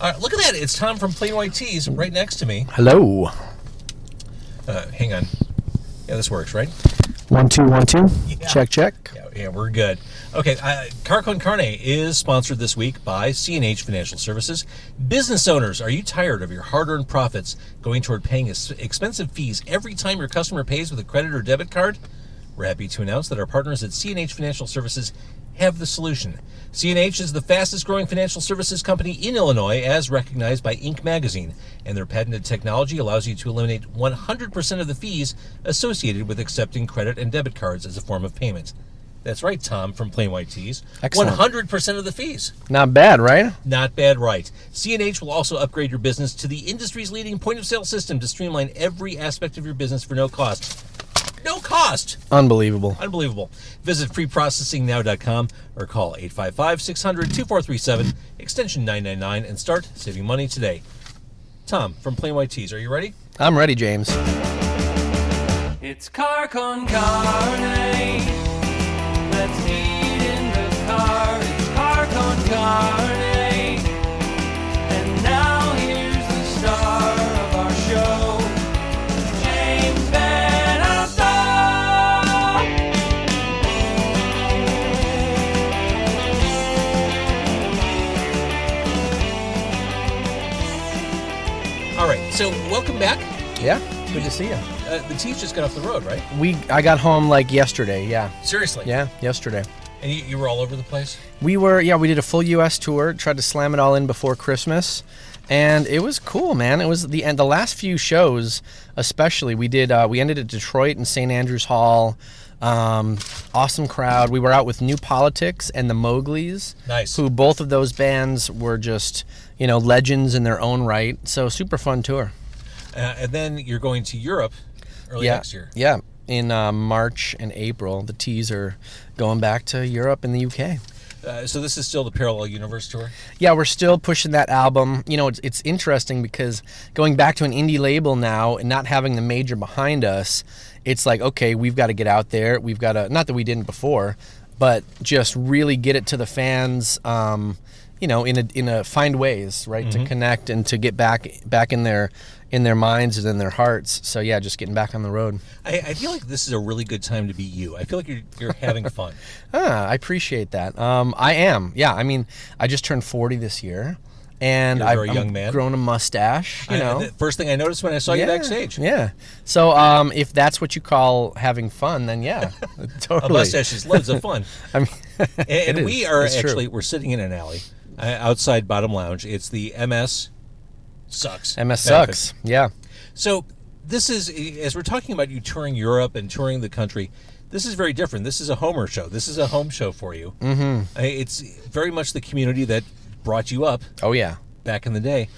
Look at that. It's Tom from Plain White Tees right next to me. Hello. Hang on. Yeah, this works, right? 1 2 1 2. Yeah. Check. Yeah, we're good. Okay, Car Con Carne is sponsored this week by C&H Financial Services. Business owners, are you tired of your hard-earned profits going toward paying expensive fees every time your customer pays with a credit or debit card? We're happy to announce that our partners at C&H Financial Services have the solution. C&H is the fastest growing financial services company in Illinois as recognized by Inc. magazine, and their patented technology allows you to eliminate 100% of the fees associated with accepting credit and debit cards as a form of payment. That's right, Tom from Plain White Tees. Excellent. 100% of the fees. Not bad, right? Not bad, right. C&H will also upgrade your business to the industry's leading point-of-sale system to streamline every aspect of your business for no cost. No cost. Unbelievable. Visit freeprocessingnow.com or call 855-600-2437, extension 999, and start saving money today. Tom from Plain White Tees, are you ready? I'm ready, James. It's Car Con Carne. Let's eat in the car. It's Car Con Carne. And now here's the star of our show, James Van Alstyne. All right, so welcome back. Yeah, good to see you. The Tees just got off the road, right? I got home like yesterday, yeah. Seriously? Yeah, yesterday. And you were all over the place? We did a full U.S. tour, tried to slam it all in before Christmas, and it was cool, man. It was the last few shows, especially, we ended at Detroit and St. Andrews Hall. Awesome crowd. We were out with New Politics and the Mowgli's. Nice. Who both of those bands were just, legends in their own right. So super fun tour. And then you're going to Europe early next year. Yeah. In March and April, the Tees are going back to Europe and the UK. So this is still the Parallel Universe tour? Yeah, we're still pushing that album. It's interesting because going back to an indie label now and not having the major behind us, it's like, okay, we've got to get out there. We've got to, not that we didn't before, but just really get it to the fans, in a find ways, right, to connect and to get back in their minds and in their hearts. So yeah, just getting back on the road. I feel like this is a really good time to be you. I feel like you're having fun. I appreciate that. I am. Yeah, I mean, I just turned 40 this year. And You're a very young man. Grown a mustache, The first thing I noticed when I saw you backstage. Yeah. So if that's what you call having fun, then yeah, totally. A mustache is loads of fun. I mean, and we are actually, we're sitting in an alley outside Bottom Lounge. It's the MS Sucks. MS Sucks, yeah. So this is, as we're talking about you touring Europe and touring the country, this is very different. This is a Homer show. This is a home show for you. Mm-hmm. It's very much the community that brought you up. Oh, yeah. Back in the day.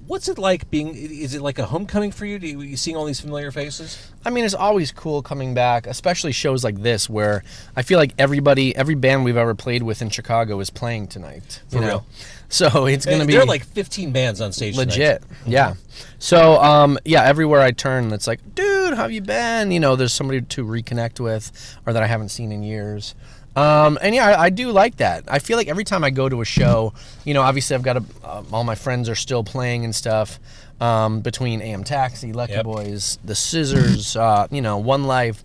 What's it like is it like a homecoming for you? Are you seeing all these familiar faces? I mean, it's always cool coming back, especially shows like this where I feel like every band we've ever played with in Chicago is playing tonight. For real. So it's going to be... There are like 15 bands on stage legit, tonight. Yeah. So, everywhere I turn, it's like, dude, how have you been? There's somebody to reconnect with or that I haven't seen in years. I do like that. I feel like every time I go to a show, obviously I've got all my friends are still playing and stuff, between AM Taxi, Lucky Boys, The Scissors, One Life,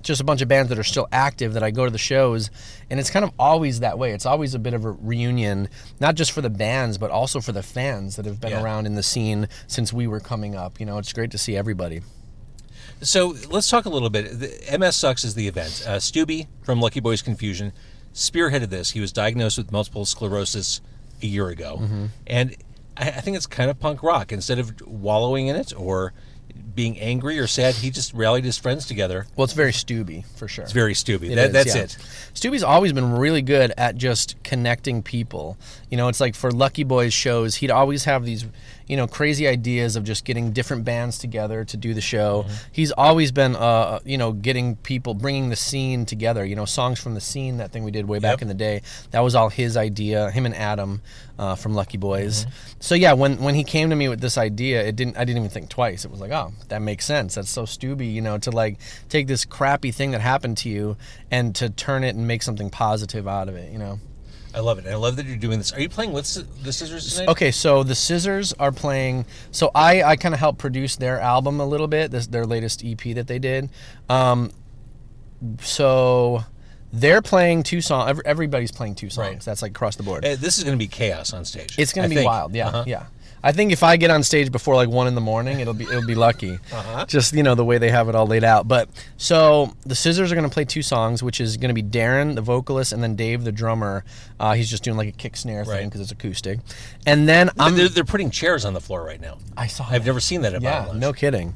just a bunch of bands that are still active that I go to the shows, and it's kind of always that way. It's always a bit of a reunion, not just for the bands, but also for the fans that have been around in the scene since we were coming up. It's great to see everybody. So let's talk a little bit. The MS Sucks is the event. Stubby from Lucky Boys Confusion spearheaded this. He was diagnosed with multiple sclerosis a year ago. Mm-hmm. And I think it's kind of punk rock. Instead of wallowing in it or being angry or sad, he just rallied his friends together. Well, it's very Stubby, for sure. It's very Stubby. That's it. Stubby's always been really good at just connecting people. It's like for Lucky Boys shows, he'd always have these, crazy ideas of just getting different bands together to do the show. Mm-hmm. He's always been, getting people, bringing the scene together. Songs from the Scene, that thing we did way back in the day, that was all his idea, him and Adam from Lucky Boys. Mm-hmm. So yeah, when he came to me with this idea, I didn't even think twice. It was like, oh, that makes sense. That's so Stubby, to like take this crappy thing that happened to you and to turn it and make something positive out of it, I love it. And I love that you're doing this. Are you playing with the Scissors tonight? Okay, so the Scissors are playing. So I kind of helped produce their album a little bit. Their latest EP that they did. So they're playing 2 songs. Everybody's playing 2 songs. Right. That's like across the board. This is going to be chaos on stage. It's going to be think. wild. Yeah, yeah. I think if I get on stage before like 1 a.m, it'll be lucky. Just the way they have it all laid out. But so the Scissors are going to play 2 songs, which is going to be Darren, the vocalist, and then Dave, the drummer. He's just doing like a kick snare thing because it's acoustic. And then they're putting chairs on the floor right now. I saw. I've never seen that at Yeah, Bottom no kidding.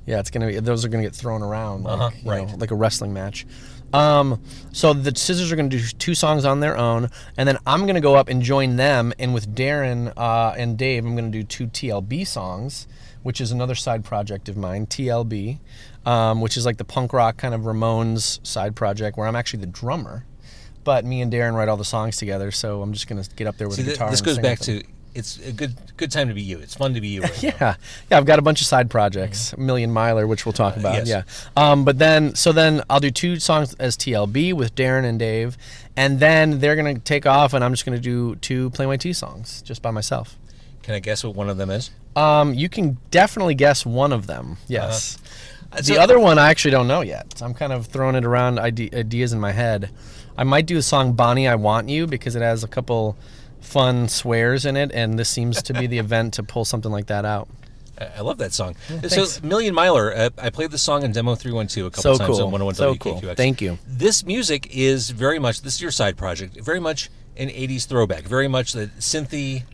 Yeah, it's gonna be. Those are gonna get thrown around like like a wrestling match. So the Scissors are going to do 2 songs on their own, and then I'm going to go up and join them, and with Darren and Dave, I'm going to do 2 TLB songs, which is another side project of mine, TLB, which is like the punk rock kind of Ramones side project, where I'm actually the drummer, but me and Darren write all the songs together, so I'm just going to get up there with the guitar. This and goes sing back with them. to, it's a good time to be you. It's fun to be you right now. Yeah, I've got a bunch of side projects, Million Miler, which we'll talk about. Yes. Yeah, but then I'll do 2 songs as TLB with Darren and Dave, and then they're gonna take off, and I'm just gonna do 2 Play My T songs just by myself. Can I guess what one of them is? You can definitely guess one of them. Yes. So- The other one I actually don't know yet. I'm kind of throwing it around ideas in my head. I might do the song Bonnie, I Want You, because it has a couple fun swears in it, and this seems to be the event to pull something like that out. I love that song. Thanks. So Million Miler, I played the song in Demo 312 a couple times on 101 So WKQX. cool. Thank you. This music is very much, this is your side project, very much an 80s throwback, very much the synthy.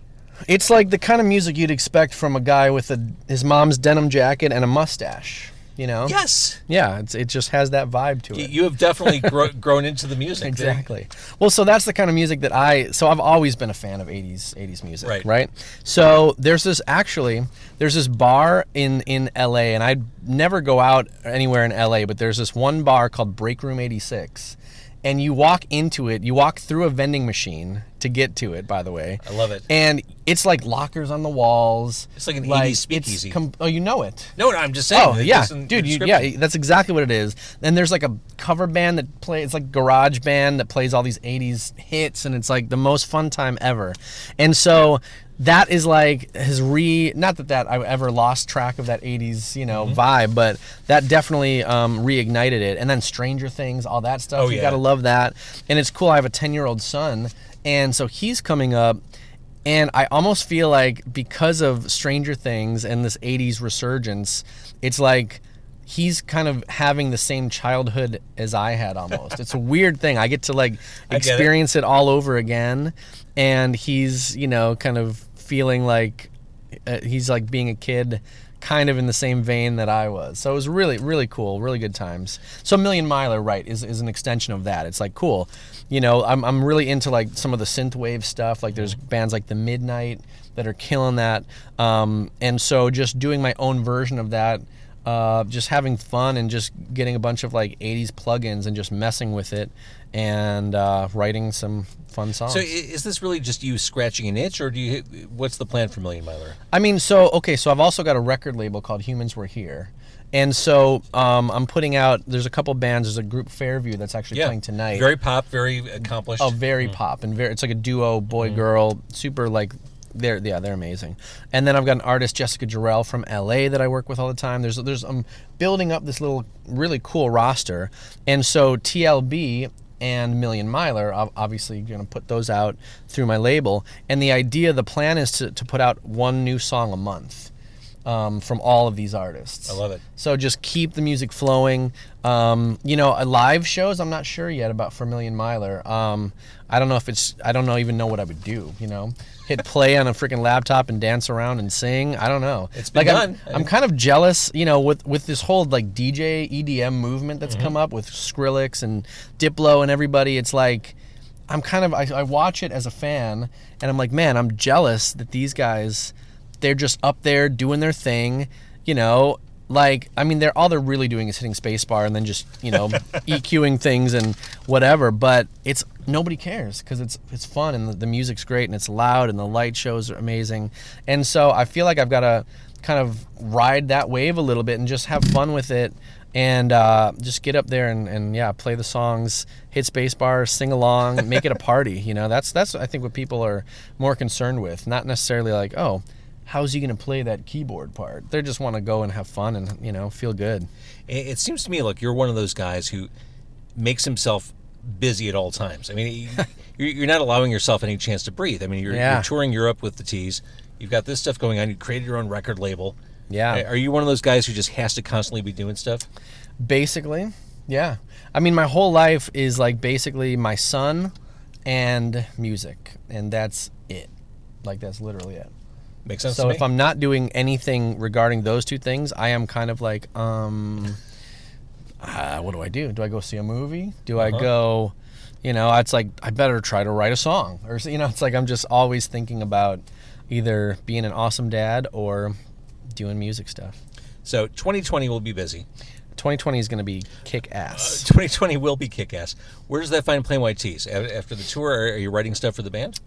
It's like the kind of music you'd expect from a guy with his mom's denim jacket and a mustache. Yes. Yeah, it just has that vibe to it. You have definitely grown into the music. Exactly. Well, so that's the kind of music that I've always been a fan of 80s music, right? So there's this bar in LA, and I'd never go out anywhere in LA, but there's this one bar called Break Room 86. And you walk into it, you walk through a vending machine to get to it, by the way. I love it. And it's like lockers on the walls. It's like an 80s speakeasy. Oh, you know it. No, I'm just saying. Oh, yeah. Dude, that's exactly what it is. And there's like a cover band that plays, it's like garage band that plays all these 80s hits, and it's like the most fun time ever. And so that is like not that I ever lost track of that 80s, vibe, but that definitely reignited it. And then Stranger Things, all that stuff. You gotta love that. And it's cool. I have a 10-year-old son, and so he's coming up, and I almost feel like because of Stranger Things and this 80s resurgence, it's like he's kind of having the same childhood as I had almost. It's a weird thing. I get to like experience it all over again, and he's, kind of feeling like he's like being a kid kind of in the same vein that I was. So it was really, really cool, really good times. So Million Miler, right, is an extension of that. It's like cool. I'm really into like some of the synthwave stuff. Like there's bands like The Midnight that are killing that. And so just doing my own version of that, just having fun and just getting a bunch of like 80s plugins and just messing with it and writing some fun songs. So is this really just you scratching an itch, or what's the plan for Million Miler? I mean, so I've also got a record label called Humans Were Here. And so I'm putting out, there's a couple bands, there's a group Fairview that's actually playing tonight. Very pop, very accomplished. Oh, very pop, and it's like a duo, boy-girl, super like, they're amazing. And then I've got an artist, Jessica Jarrell from LA, that I work with all the time. I'm building up this little really cool roster. And so TLB and Million Miler, obviously going to put those out through my label. And the plan is to put out 1 new song a month. From all of these artists. I love it. So just keep the music flowing. Live shows, I'm not sure yet about for Million Miler. I don't even know what I would do, hit play on a freaking laptop and dance around and sing. I don't know. It's been done. I'm kind of jealous, with this whole like DJ EDM movement that's come up with Skrillex and Diplo and everybody. It's like, I watch it as a fan, and I'm like, man, I'm jealous that these guys, they're just up there doing their thing, all they're really doing is hitting spacebar and then just, EQing things and whatever. But nobody cares because it's fun and the music's great and it's loud and the light shows are amazing. And so I feel like I've got to kind of ride that wave a little bit and just have fun with it. and just get up there and yeah, play the songs, hit spacebar, sing along, make it a party. You know, that's I think what people are more concerned with, not necessarily like, oh, how's he going to play that keyboard part? They just want to go and have fun and, you know, feel good. It seems to me like you're one of those guys who makes himself busy at all times. I mean, you're not allowing yourself any chance to breathe. I mean, you're touring Europe with the Tees. You've got this stuff going on. You created your own record label. Yeah. Are you one of those guys who just has to constantly be doing stuff? Basically, yeah. I mean, my whole life is like basically my son and music, and that's it. Like, that's literally it. Makes sense So to me. if I'm not doing anything regarding those two things, I am kind of like, what do I do? Do I go see a movie? Do I go, you know, it's like, I better try to write a song. Or, you know, it's like I'm just always thinking about either being an awesome dad or doing music stuff. So 2020 will be busy. 2020 is going to be kick-ass. 2020 will be kick-ass. Where does that find Plain White Tees? After the tour, are you writing stuff for the band?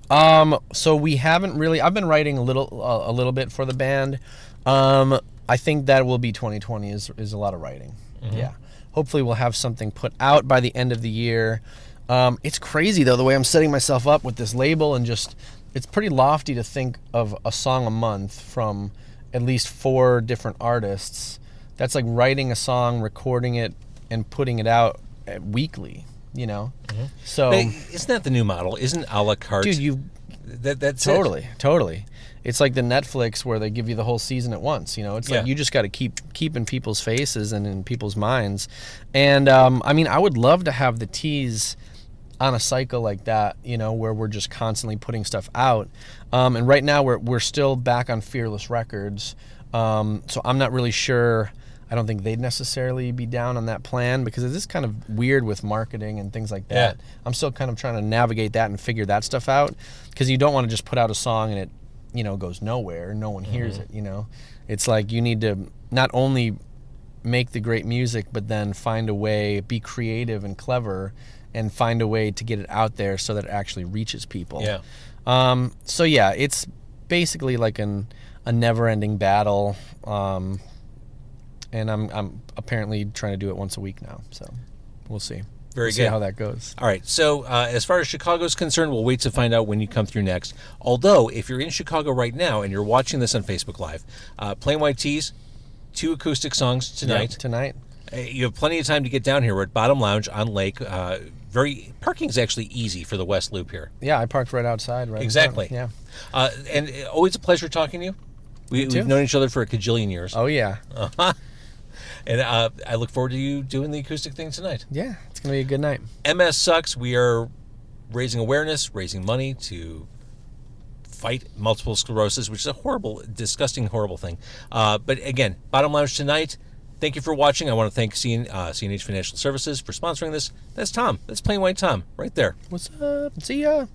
So we haven't really. I've been writing a little bit for the band. I think that will be 2020 is a lot of writing. Yeah. Hopefully we'll have something put out by the end of the year. It's crazy though the way I'm setting myself up with this label, and just it's pretty lofty to think of a song a month from at least 4 different artists. That's like writing a song, recording it, and putting it out weekly, you know? So But isn't that the new model? Isn't a la carte? dude, that's totally. It's like the Netflix where they give you the whole season at once, you know? It's like you just got to keep in people's faces and in people's minds. And I mean, I would love to have the Tees on a cycle like that, you know, where we're just constantly putting stuff out. And right now we're still back on Fearless Records. So I'm not really sure. I don't think they'd necessarily be down on that plan because it is kind of weird with marketing and things like that. Yeah. I'm still kind of trying to navigate that and figure that stuff out, because you don't want to just put out a song and it, you know, goes nowhere. No one hears it, you know. It's like you need to not only make the great music, but then find a way, be creative and clever, and find a way to get it out there so that it actually reaches people. Yeah. So yeah, it's basically like a never-ending battle. And I'm apparently trying to do it once a week now, so we'll see. Very We'll good. see how that goes. All right. So as far as Chicago's concerned, we'll wait to find out when you come through next. Although, if you're in Chicago right now and you're watching this on Facebook Live, Plain White Tees, 2 acoustic songs tonight. Yep, tonight. You have plenty of time to get down here. We're at Bottom Lounge on Lake. Parking's actually easy for the West Loop here. Yeah, I parked right outside. Right. in Exactly. front. Yeah. And always a pleasure talking to you. too. We've known each other for a cajillion years. Oh yeah. And I look forward to you doing the acoustic thing tonight. Yeah, it's gonna be a good night. MS Sucks. We are raising awareness, raising money to fight multiple sclerosis, which is a horrible, disgusting, horrible thing. But again, Bottom Lounge tonight. Thank you for watching. I want to thank CNH Financial Services for sponsoring this. That's Tom. That's Plain White Tom right there. What's up? See ya.